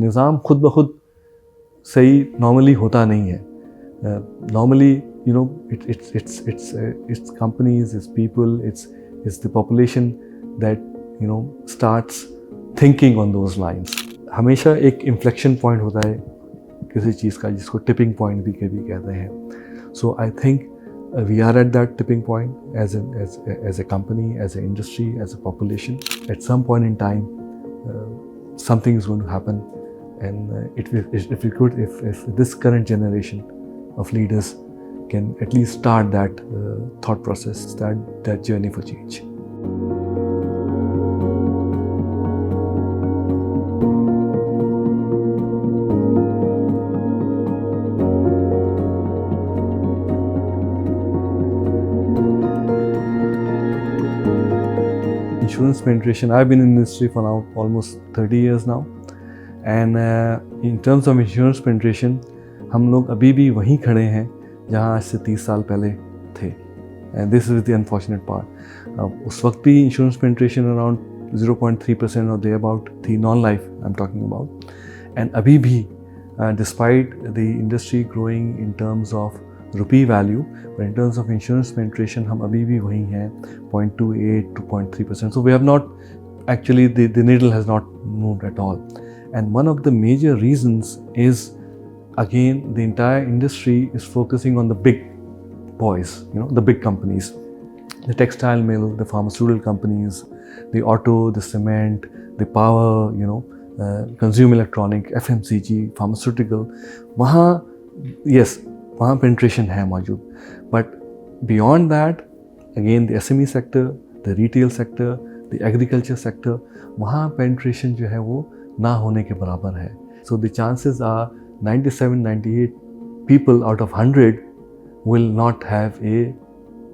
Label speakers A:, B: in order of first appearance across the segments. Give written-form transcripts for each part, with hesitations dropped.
A: निज़ाम खुद ब खुद सही नॉर्मली होता नहीं है। Normally it's companies, it's people, it's the population that starts thinking on those lines. हमेशा एक इन्फ्लेक्शन पॉइंट होता है किसी चीज़ का, जिसको टिपिंग पॉइंट भी कभी कहते हैं। So I think we are at that tipping point as a company, as an industry, as a population. At some point in time, something is going to happen, and if this current generation of leaders can at least start that thought process, start that journey for change. Insurance penetration, I've been in the industry for now almost 30 years now, and in terms of insurance penetration, हम लोग अभी भी वहीं खड़े हैं जहाँ आज से 30 साल पहले थे, and this is the unfortunate part. उस वक्त भी insurance penetration around 0.3% or thereabout थी, non-life I'm talking about, and अभी भी despite the industry growing in terms of rupee value, but in terms of insurance penetration हम अभी भी वहीं हैं 0.28 to 0.3%. So we have not actually, the needle has not moved at all. And one of the major reasons is, again, the entire industry is focusing on the big boys, the big companies, the textile mill, the pharmaceutical companies, the auto, the cement, the power, consumer electronic, FMCG, pharmaceutical. वहाँ yes, वहाँ penetration है मौजूद, but beyond that, again, the SME sector, the retail sector, the agriculture sector, वहाँ penetration जो है वो ना होने के बराबर है. So the chances are 97-98 people out of 100 will not have a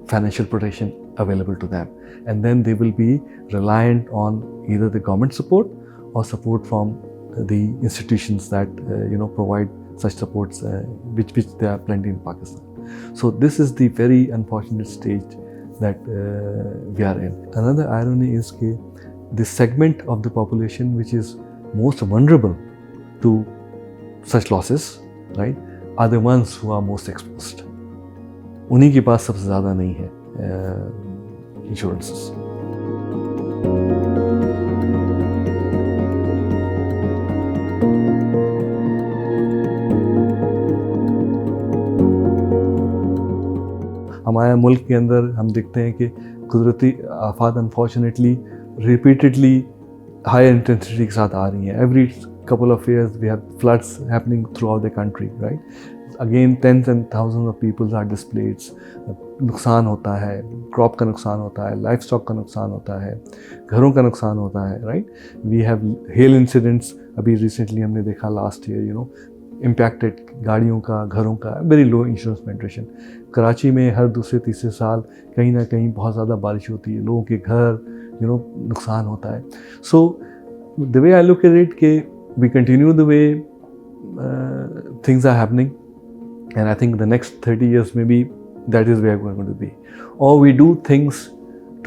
A: financial protection available to them, and then they will be reliant on either the government support or support from the institutions that provide such supports, which there are plenty in Pakistan. So this is the very unfortunate stage that we are in. Another irony is that the segment of the population which is most vulnerable to such losses, right, are the ones who are most exposed. उन्हीं के पास सबसे ज़्यादा नहीं है insurances. हमारे मुल्क के अंदर हम देखते हैं कि कुदरती आफात अनफॉर्चुनेटली रिपीटेडली हाई इंटेंसिटी के साथ आ रही हैं. Every couple of years we have floods happening throughout the country, right? Again, tens and thousands of people are displaced. नुकसान होता है, क्रॉप का नुकसान होता है, लाइफ स्टॉक का नुकसान होता है, घरों का नुकसान होता है, right? We have hail incidents अभी रिसेंटली हमने देखा लास्ट ईयर, इम्पैक्टेड गाड़ियों का, घरों का, very low insurance penetration. Karachi में हर दूसरे तीसरे साल कहीं ना कहीं बहुत ज़्यादा बारिश होती है, लोगों के घर नुकसान होता है. So the way I look at it के we continue the way things are happening, and I think the next 30 years maybe that is where we're going to be, or we do things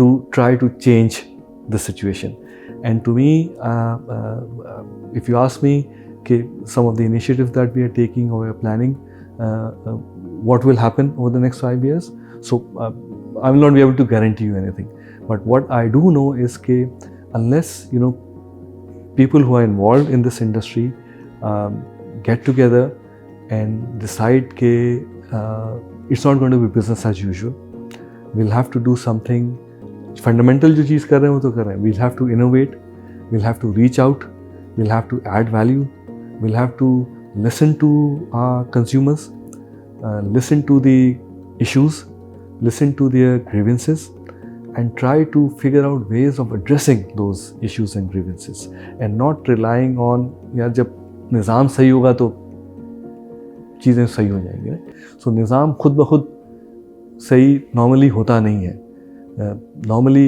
A: to try to change the situation. And to me, if you ask me some of the initiatives that we are taking or we are planning, what will happen over the next 5 years, so I will not be able to guarantee you anything, but what I do know is unless people who are involved in this industry get together and decide that it's not going to be business as usual. We'll have to do something fundamental. जो चीज़ कर रहे हैं वो तो कर रहे हैं. We'll have to innovate. We'll have to reach out. We'll have to add value. We'll have to listen to our consumers, listen to the issues, listen to their grievances, and try to figure out ways of addressing those issues and grievances, and not relying on यार जब निज़ाम सही होगा तो चीज़ें सही हो जाएंगी. सो निज़ाम खुद ब खुद सही नॉर्मली होता नहीं है. Normally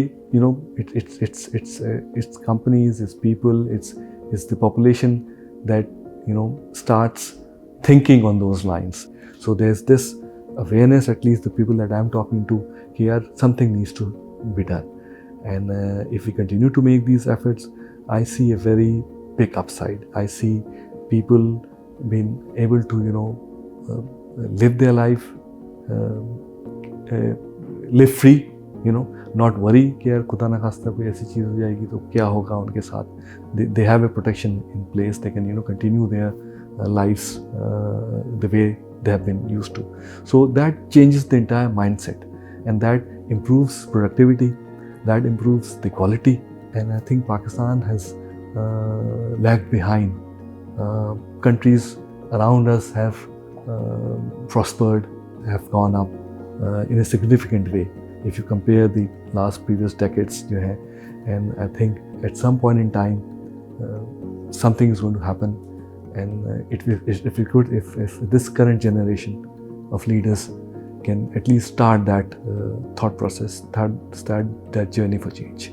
A: it's companies, it's people, it's the population that starts thinking on those lines. So there's this awareness, at least the people that I'm talking to, here something needs to be done. And if we continue to make these efforts, I see a very big upside. I see people being able to, live their life, live free, not worry कि यार खुदा ना खास्ता कोई ऐसी चीज़ हो जाएगी तो क्या होगा उनके साथ. They have a protection in place. They can, continue their lives the way they have been used to. So that changes the entire mindset, and that improves productivity, that improves the quality. And I think Pakistan has lagged behind. Countries around us have prospered, have gone up in a significant way if you compare the last previous decades. And I think at some point in time something is going to happen, and if this current generation of leaders can at least start that thought process, start that journey for change.